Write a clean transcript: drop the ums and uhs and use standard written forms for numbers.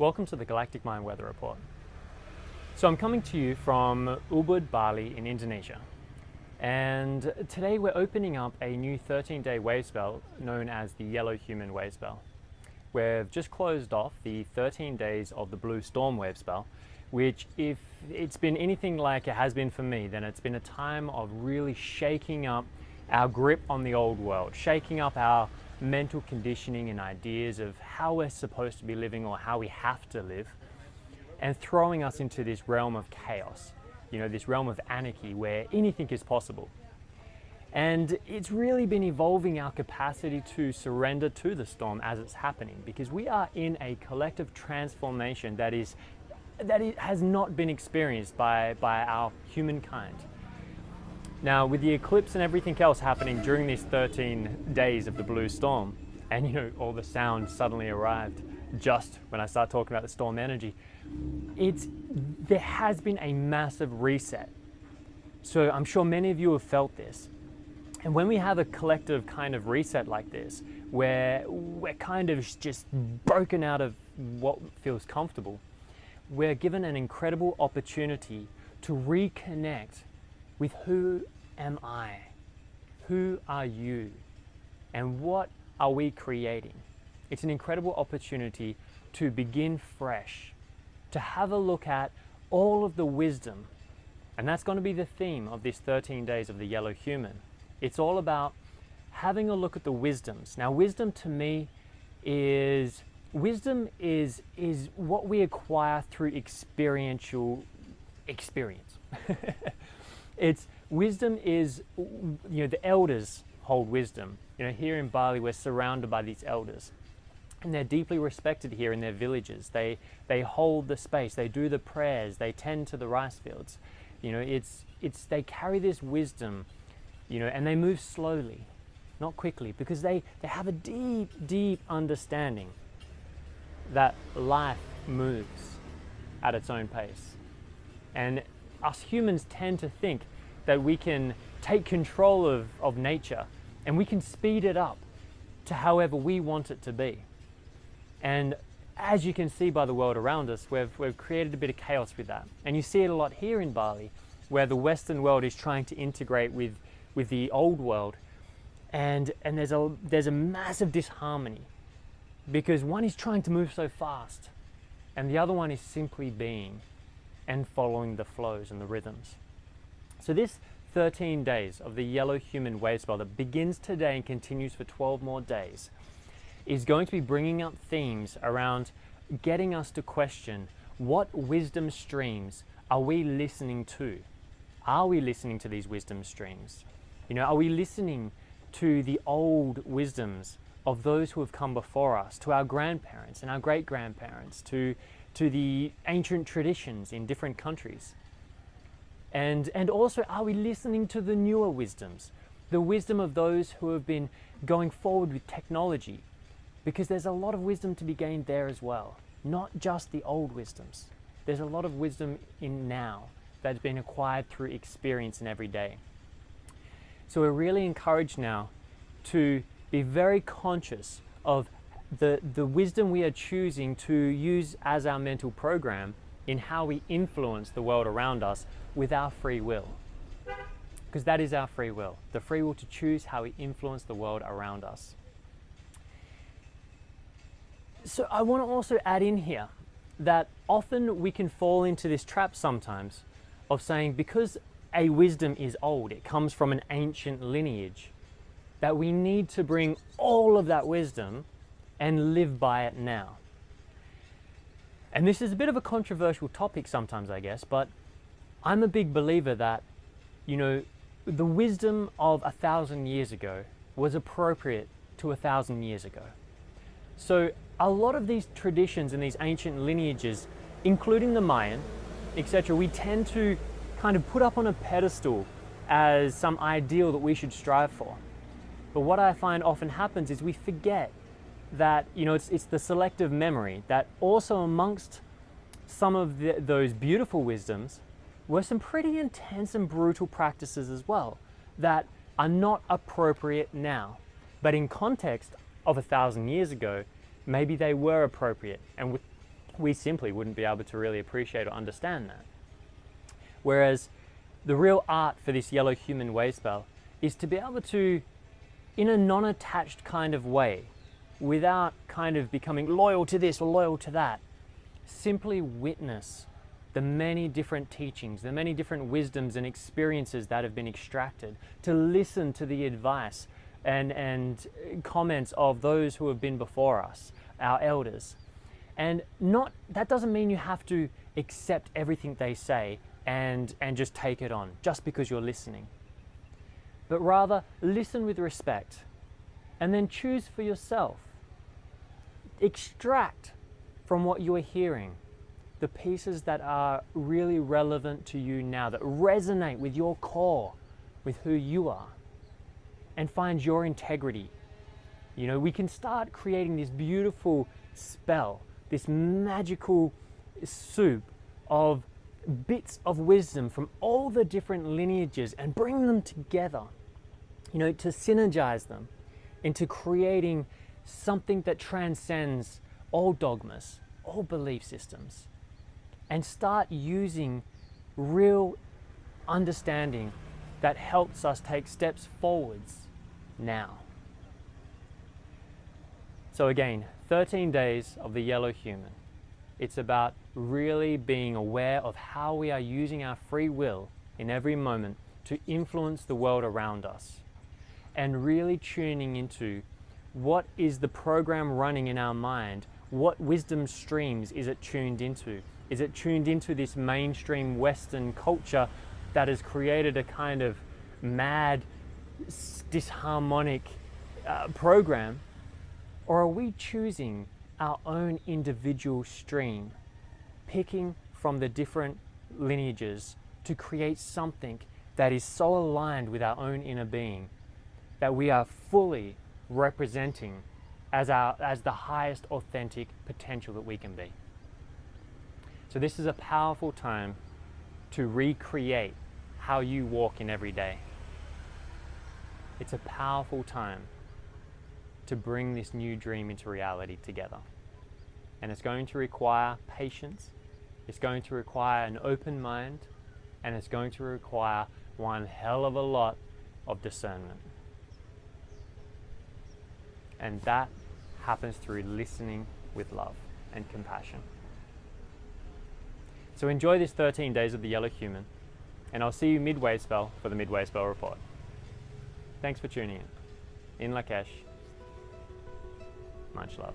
Welcome to the Galactic Mind Weather Report. So I'm coming to you from Ubud, Bali in Indonesia. And today we're opening up a new 13-day wave spell known as the Yellow Human Wave Spell. We've just closed off the 13 days of the Blue Storm wave spell, which if it's been anything like it has been for me, then it's been a time of really shaking up our grip on the old world, shaking up our mental conditioning and ideas of how we're supposed to be living or how we have to live, and throwing us into this realm of chaos, this realm of anarchy where anything is possible. And it's really been evolving our capacity to surrender to the storm as it's happening, because we are in a collective transformation that it has not been experienced by our humankind. Now, with the eclipse and everything else happening during these 13 days of the blue storm, and all the sound suddenly arrived just when I start talking about the storm energy, there has been a massive reset. So I'm sure many of you have felt this. And when we have a collective kind of reset like this, where we're kind of just broken out of what feels comfortable, we're given an incredible opportunity to reconnect with who am I? Who are you? And what are we creating? It's an incredible opportunity to begin fresh, to have a look at all of the wisdom. And that's going to be the theme of this 13 days of the Yellow Human. It's all about having a look at the wisdoms. Now, wisdom to me is what we acquire through experiential experience. Wisdom is, the elders hold wisdom. Here in Bali, we're surrounded by these elders, and they're deeply respected here in their villages. They hold the space, they do the prayers, they tend to the rice fields. They carry this wisdom, and they move slowly, not quickly, because they have a deep understanding that life moves at its own pace. And us humans tend to think that we can take control of nature and we can speed it up to however we want it to be. And as you can see by the world around us, we've created a bit of chaos with that. And you see it a lot here in Bali, where the Western world is trying to integrate with the old world. And there's a massive disharmony, because one is trying to move so fast and the other one is simply being and following the flows and the rhythms. So this 13 days of the Yellow Human Wave Spell that begins today and continues for 12 more days is going to be bringing up themes around getting us to question, what wisdom streams are we listening to? Are we listening to these wisdom streams? Are we listening to the old wisdoms of those who have come before us, to our grandparents and our great-grandparents, to the ancient traditions in different countries? And also, are we listening to the newer wisdoms, the wisdom of those who have been going forward with technology? Because there's a lot of wisdom to be gained there as well, not just the old wisdoms. There's a lot of wisdom in now that's been acquired through experience and every day. So we're really encouraged now to be very conscious of the wisdom we are choosing to use as our mental program in how we influence the world around us with our free will. Because that is our free will, the free will to choose how we influence the world around us. So I want to also add in here that often we can fall into this trap sometimes of saying, because a wisdom is old, it comes from an ancient lineage, that we need to bring all of that wisdom and live by it now. And this is a bit of a controversial topic sometimes, I guess, but I'm a big believer that, the wisdom of 1,000 years ago was appropriate to 1,000 years ago. So a lot of these traditions and these ancient lineages, including the Mayan, etc., we tend to kind of put up on a pedestal as some ideal that we should strive for. But what I find often happens is we forget that, it's the selective memory that also amongst some of those beautiful wisdoms were some pretty intense and brutal practices as well that are not appropriate now. But in context of 1,000 years ago, maybe they were appropriate and we simply wouldn't be able to really appreciate or understand that. Whereas the real art for this yellow human Wavespell is to be able to, in a non-attached kind of way, without kind of becoming loyal to this or loyal to that, simply witness the many different teachings, the many different wisdoms and experiences that have been extracted, to listen to the advice and comments of those who have been before us, our elders. And that doesn't mean you have to accept everything they say and just take it on just because you're listening. But rather listen with respect and then choose for yourself. Extract from what you are hearing the pieces that are really relevant to you now, that resonate with your core, with who you are, and find your integrity. You know, we can start creating this beautiful spell, this magical soup of bits of wisdom from all the different lineages and bring them together, you know, to synergize them into creating something that transcends all dogmas, all belief systems, and start using real understanding that helps us take steps forwards now. So again, 13 days of the yellow human. It's about really being aware of how we are using our free will in every moment to influence the world around us, and really tuning into what is the program running in our mind. What wisdom streams is it tuned into? Is it tuned into this mainstream Western culture that has created a kind of mad, disharmonic program? Or are we choosing our own individual stream, picking from the different lineages to create something that is so aligned with our own inner being that we are fully representing as the highest authentic potential that we can be? So this is a powerful time to recreate how you walk in every day. It's a powerful time to bring this new dream into reality together. And it's going to require patience, it's going to require an open mind, and it's going to require one hell of a lot of discernment. And that happens through listening with love and compassion. So enjoy this 13 days of the yellow human, and I'll see you mid-Wavespell for the mid-Wavespell report. Thanks for tuning in. In Lakesh, much love.